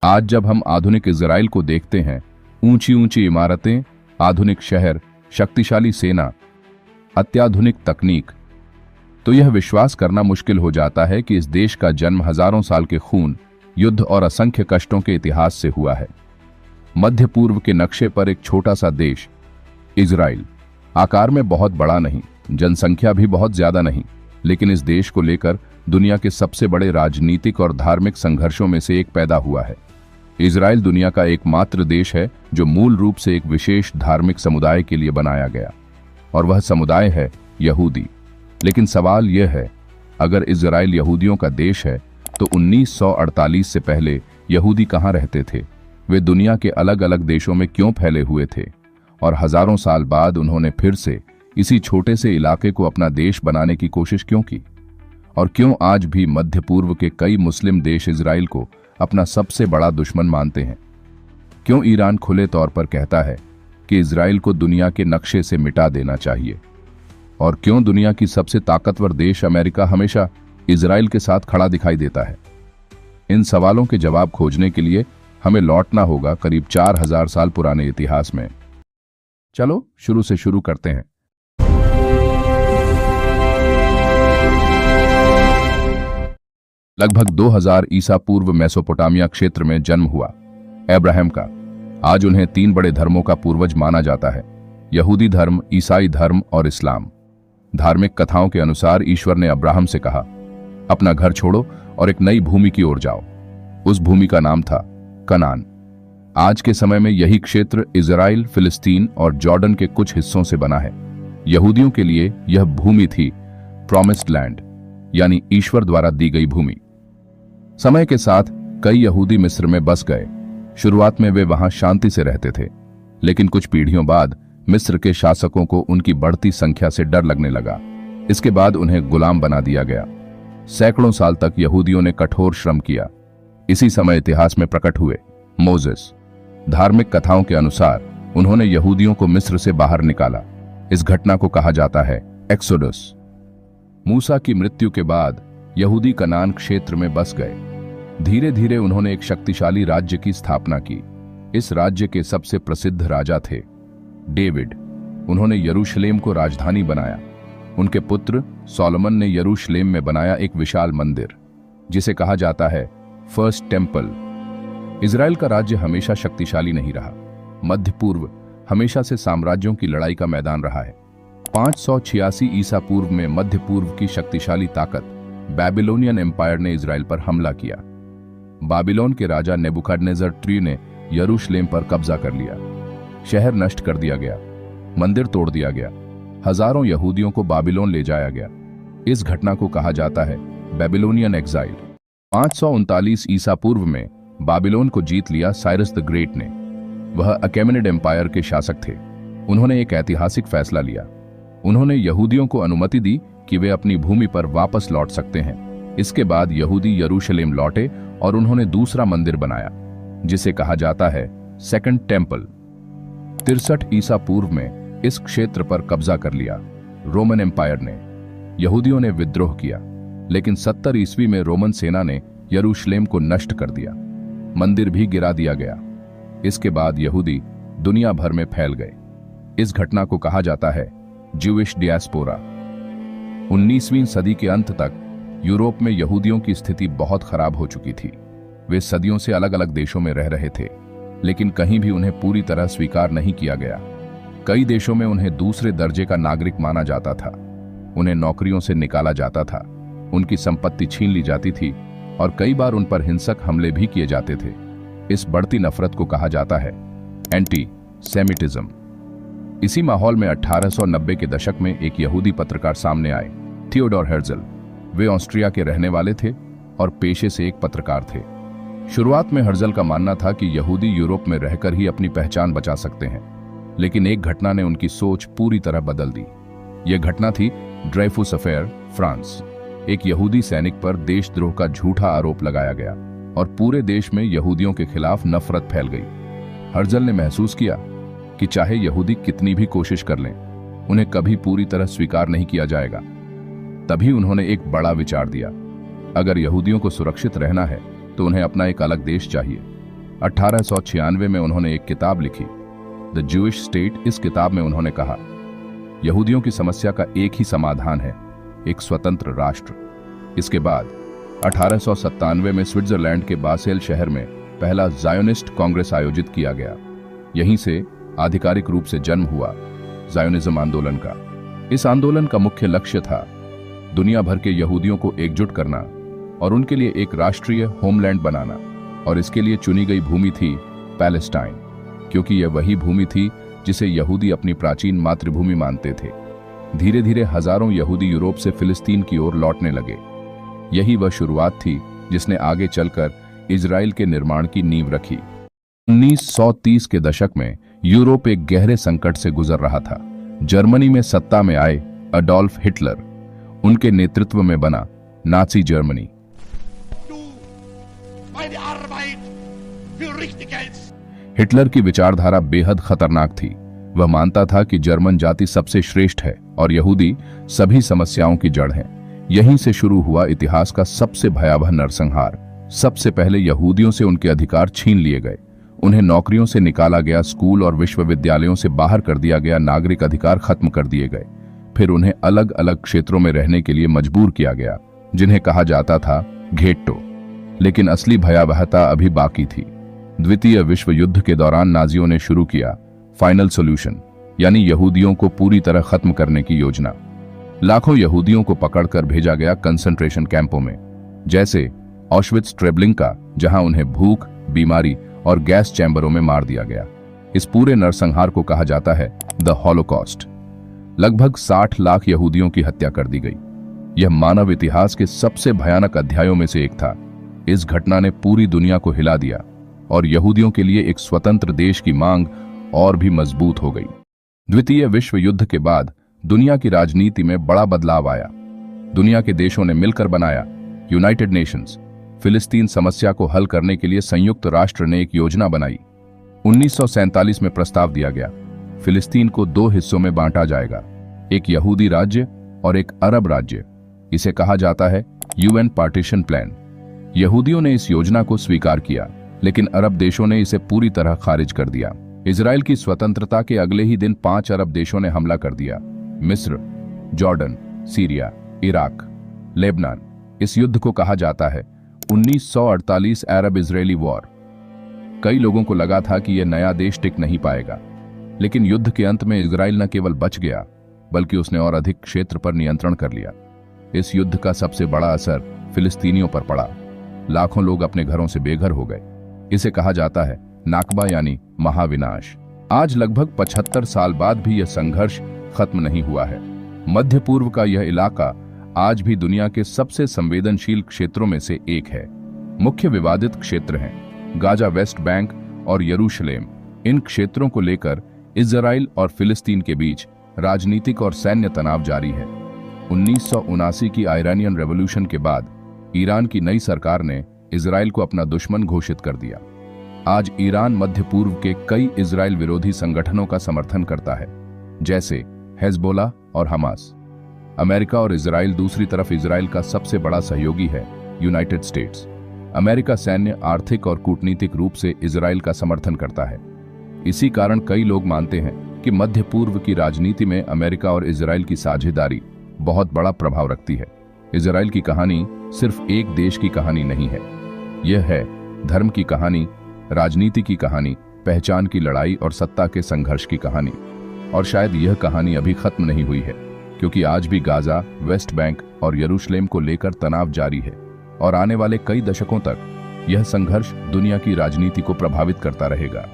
आज जब हम आधुनिक इजराइल को देखते हैं, ऊंची ऊंची इमारतें, आधुनिक शहर, शक्तिशाली सेना, अत्याधुनिक तकनीक, तो यह विश्वास करना मुश्किल हो जाता है कि इस देश का जन्म हजारों साल के खून, युद्ध और असंख्य कष्टों के इतिहास से हुआ है। मध्य पूर्व के नक्शे पर एक छोटा सा देश इजराइल, आकार में बहुत बड़ा नहीं, जनसंख्या भी बहुत ज्यादा नहीं, लेकिन इस देश को लेकर दुनिया के सबसे बड़े राजनीतिक और धार्मिक संघर्षों में से एक पैदा हुआ है। इजराइल दुनिया का एकमात्र देश है जो मूल रूप से एक विशेष धार्मिक समुदाय के लिए बनाया गया, और वह समुदाय है यहूदी। लेकिन सवाल यह है, अगर इजराइल यहूदियों का देश है तो 1948 से पहले यहूदी कहाँ रहते थे? वे दुनिया के अलग अलग देशों में क्यों फैले हुए थे? और हजारों साल बाद उन्होंने फिर से इसी छोटे से इलाके को अपना देश बनाने की कोशिश क्यों की? और क्यों आज भी मध्य पूर्व के कई मुस्लिम देश इजराइल को अपना सबसे बड़ा दुश्मन मानते हैं? क्यों ईरान खुले तौर पर कहता है कि इजराइल को दुनिया के नक्शे से मिटा देना चाहिए? और क्यों दुनिया की सबसे ताकतवर देश अमेरिका हमेशा इजराइल के साथ खड़ा दिखाई देता है? इन सवालों के जवाब खोजने के लिए हमें लौटना होगा करीब 4000 साल पुराने इतिहास में। चलो शुरू से शुरू करते हैं। लगभग 2000 ईसा पूर्व मेसोपोटामिया क्षेत्र में जन्म हुआ अब्राहम का। आज उन्हें 3 बड़े धर्मों का पूर्वज माना जाता है, यहूदी धर्म, ईसाई धर्म और इस्लाम। धार्मिक कथाओं के अनुसार ईश्वर ने अब्राहम से कहा, अपना घर छोड़ो और एक नई भूमि की ओर जाओ। उस भूमि का नाम था कनान। आज के समय में यही क्षेत्र इजराइल, फिलिस्तीन और जॉर्डन के कुछ हिस्सों से बना है। यहूदियों के लिए यह भूमि थी प्रॉमिस्ड लैंड, यानी ईश्वर द्वारा दी गई भूमि। समय के साथ कई यहूदी मिस्र में बस गए। शुरुआत में वे वहां शांति से रहते थे, लेकिन कुछ पीढ़ियों बाद मिस्र के शासकों को उनकी बढ़ती संख्या से डर लगने लगा। इसके बाद उन्हें गुलाम बना दिया गया। सैकड़ों साल तक यहूदियों ने कठोर श्रम किया। इसी समय इतिहास में प्रकट हुए मोसेस। धार्मिक कथाओं के अनुसार उन्होंने यहूदियों को मिस्र से बाहर निकाला। इस घटना को कहा जाता है एक्सोडस। मूसा की मृत्यु के बाद यहूदी कनान क्षेत्र में बस गए। धीरे धीरे उन्होंने एक शक्तिशाली राज्य की स्थापना की। इस राज्य के सबसे प्रसिद्ध राजा थे डेविड। उन्होंने यरूशलेम को राजधानी बनाया। उनके पुत्र सोलोमन ने यरूशलेम में बनाया एक विशाल मंदिर, जिसे कहा जाता है फर्स्ट टेम्पल। इजराइल का राज्य हमेशा शक्तिशाली नहीं रहा। मध्य पूर्व हमेशा से साम्राज्यों की लड़ाई का मैदान रहा है। 586 ईसा पूर्व में मध्य पूर्व की शक्तिशाली ताकत बैबिलोनियन एम्पायर ने इजराइल पर हमला किया। बाबिलोन के राजा नेबुकदनेस्सर III ने यरूशलेम पर कब्जा कर लिया। शहर नष्ट कर दिया गया, मंदिर तोड़ दिया गया, हजारों यहूदियों को बाबिलोन ले जाया गया। इस घटना को कहा जाता है बेबीलोनियन एग्जाइल। 539 ईसा पूर्व में बाबिलोन को जीत लिया साइरस द ग्रेट ने। वह अकेमेनिड एम्पायर के शासक थे। उन्होंने एक ऐतिहासिक फैसला लिया। उन्होंने यहूदियों को अनुमति दी कि वे अपनी भूमि पर वापस लौट सकते हैं। इसके बाद यहूदी यरूशलेम लौटे और उन्होंने दूसरा मंदिर बनाया, जिसे कहा जाता है सेकंड टेम्पल। 63 ईसा पूर्व में इस क्षेत्र पर कब्जा कर लिया रोमन एम्पायर ने। यहूदियों ने विद्रोह किया, लेकिन 70 ईस्वी में रोमन सेना ने यरूशलेम को नष्ट कर दिया। मंदिर भी गिरा दिया गया। इसके बाद यहूदी दुनिया भर में फैल गए। इस घटना को कहा जाता है ज्यूइश डियास्पोरा। 19वीं सदी के अंत तक यूरोप में यहूदियों की स्थिति बहुत खराब हो चुकी थी। वे सदियों से अलग अलग देशों में रह रहे थे, लेकिन कहीं भी उन्हें पूरी तरह स्वीकार नहीं किया गया। कई देशों में उन्हें दूसरे दर्जे का नागरिक माना जाता था। उन्हें नौकरियों से निकाला जाता था, उनकी संपत्ति छीन ली जाती थी और कई बार उन पर हिंसक हमले भी किए जाते थे। इस बढ़ती नफरत को कहा जाता है एंटी सेमिटिज्म। इसी माहौल में 1890 के दशक में एक यहूदी पत्रकार सामने आए, थियोडोर हेर्ज़ल। वे ऑस्ट्रिया के रहने वाले थे और पेशे से एक पत्रकार थे। शुरुआत में हेर्ज़ल का मानना था कि यहूदी यूरोप में रहकर ही अपनी पहचान बचा सकते हैं, लेकिन एक घटना ने उनकी सोच पूरी तरह बदल दी। यह घटना थी ड्रेफुस अफेयर, फ्रांस। एक यहूदी सैनिक पर देशद्रोह का झूठा आरोप लगाया गया और पूरे देश में यहूदियों के खिलाफ नफरत फैल गई। हेर्ज़ल ने महसूस किया कि चाहे यहूदी कितनी भी कोशिश कर लें, उन्हें कभी पूरी तरह स्वीकार नहीं किया जाएगा। तभी उन्होंने एक बड़ा विचार दिया, अगर यहूदियों को सुरक्षित रहना है तो उन्हें अपना एक अलग देश चाहिए। 1896 में उन्होंने एक किताब लिखी, द जूइश स्टेट। इस किताब में उन्होंने कहा, यहूदियों की समस्या का एक ही समाधान है, एक स्वतंत्र राष्ट्र। इसके बाद 1897 में स्विट्जरलैंड के बासेल शहर में पहला ज़ायोनिस्ट कांग्रेस आयोजित किया गया। यहीं से आधिकारिक रूप से जन्म हुआ ज़ायोनिज्म आंदोलन का। इस आंदोलन का मुख्य लक्ष्य था दुनिया भर के यहूदियों को एकजुट करना और उनके लिए एक राष्ट्रीय होमलैंड बनाना, और इसके लिए चुनी गई भूमि थी पैलेस्टाइन, क्योंकि यह वही भूमि थी जिसे यहूदी अपनी प्राचीन मातृभूमि मानते थे। धीरे धीरे हजारों यहूदी यूरोप से फिलिस्तीन की ओर लौटने लगे। यही वह शुरुआत थी जिसने आगे चलकर इजराइल के निर्माण की नींव रखी। 1930 के दशक में यूरोप एक गहरे संकट से गुजर रहा था। जर्मनी में सत्ता में आए अडोल्फ हिटलर, उनके नेतृत्व में बना नाजी जर्मनी। हिटलर की विचारधारा बेहद खतरनाक थी। वह मानता था कि जर्मन जाति सबसे श्रेष्ठ है और यहूदी सभी समस्याओं की जड़ हैं। यहीं से शुरू हुआ इतिहास का सबसे भयावह नरसंहार। सबसे पहले यहूदियों से उनके अधिकार छीन लिए गए, उन्हें नौकरियों से निकाला गया, स्कूल और विश्वविद्यालयों से बाहर कर दिया गया, नागरिक अधिकार खत्म कर दिए गए। फिर उन्हें अलग अलग क्षेत्रों में रहने के लिए मजबूर किया गया, जिन्हें कहा जाता था घेट्टो। लेकिन असली भयावहता अभी बाकी थी। द्वितीय विश्व युद्ध के दौरान नाजियों ने शुरू किया फाइनल सॉल्यूशन, यानी यहूदियों को पूरी तरह खत्म करने की योजना। लाखों यहूदियों को पकड़कर भेजा गया कंसंट्रेशन कैंपों में, जैसे ऑश्विट्ज ट्रेबलिंका, जहां उन्हें भूख, बीमारी और गैस चैम्बरों में मार दिया गया। इस पूरे नरसंहार को कहा जाता है द हॉलोकॉस्ट। लगभग 60 लाख यहूदियों की हत्या कर दी गई। यह मानव इतिहास के सबसे भयानक अध्यायों में से एक था। इस घटना ने पूरी दुनिया को हिला दिया और यहूदियों के लिए एक स्वतंत्र देश की मांग और भी मजबूत हो गई। द्वितीय विश्व युद्ध के बाद दुनिया की राजनीति में बड़ा बदलाव आया। दुनिया के देशों ने मिलकर बनाया यूनाइटेड नेशंस। फिलिस्तीन समस्या को हल करने के लिए संयुक्त राष्ट्र ने एक योजना बनाई। 1947 में प्रस्ताव दिया गया, फिलिस्तीन को 2 हिस्सों में बांटा जाएगा, एक यहूदी राज्य और एक अरब राज्य। इसे कहा जाता है यूएन पार्टीशन प्लान। यहूदियों ने इस योजना को स्वीकार किया, लेकिन अरब देशों ने इसे पूरी तरह खारिज कर दिया। इजराइल की स्वतंत्रता के अगले ही दिन 5 अरब देशों ने हमला कर दिया, मिस्र, जॉर्डन, सीरिया, इराक, लेबनान। इस युद्ध को कहा जाता है 1948 अरब इजरायली वॉर। कई लोगों को लगा था कि यह नया देश टिक नहीं पाएगा, लेकिन युद्ध के अंत में इजराइल न केवल बच गया, बल्कि उसने और अधिक क्षेत्र पर नियंत्रण कर लिया। इस युद्ध का सबसे बड़ा असर फिलिस्तीनियों पर पड़ा। लाखों लोग अपने घरों से बेघर हो गए। इसे कहा जाता है नाकबा, यानी महाविनाश। आज लगभग 75 साल बाद भी यह संघर्ष खत्म नहीं हुआ है। मध्य पूर्व का यह इलाका आज भी दुनिया के सबसे संवेदनशील क्षेत्रों में से एक है। मुख्य विवादित क्षेत्र हैं गाजा, वेस्ट बैंक और यरूशलेम। इन क्षेत्रों को लेकर इजराइल और फिलिस्तीन के बीच राजनीतिक और सैन्य तनाव जारी है। 1979 की आयरानियन रेवोल्यूशन के बाद ईरान की नई सरकार ने इजराइल को अपना दुश्मन घोषित कर दिया। आज ईरान मध्य पूर्व के कई इजराइल विरोधी संगठनों का समर्थन करता है, जैसे हेजबोला और हमास। अमेरिका और इजराइल दूसरी तरफ इजराइल का सबसे बड़ा सहयोगी है यूनाइटेड स्टेट्स। अमेरिका सैन्य, आर्थिक और कूटनीतिक रूप से इजराइल का समर्थन करता है। इसी कारण कई लोग मानते हैं कि मध्य पूर्व की राजनीति में अमेरिका और इजराइल की साझेदारी बहुत बड़ा प्रभाव रखती है। इजराइल की कहानी सिर्फ एक देश की कहानी नहीं है, यह है धर्म की कहानी, राजनीति की कहानी, पहचान की लड़ाई और सत्ता के संघर्ष की कहानी। और शायद यह कहानी अभी खत्म नहीं हुई है, क्योंकि आज भी गाजा, वेस्ट बैंक और यरूशलेम को लेकर तनाव जारी है और आने वाले कई दशकों तक यह संघर्ष दुनिया की राजनीति को प्रभावित करता रहेगा।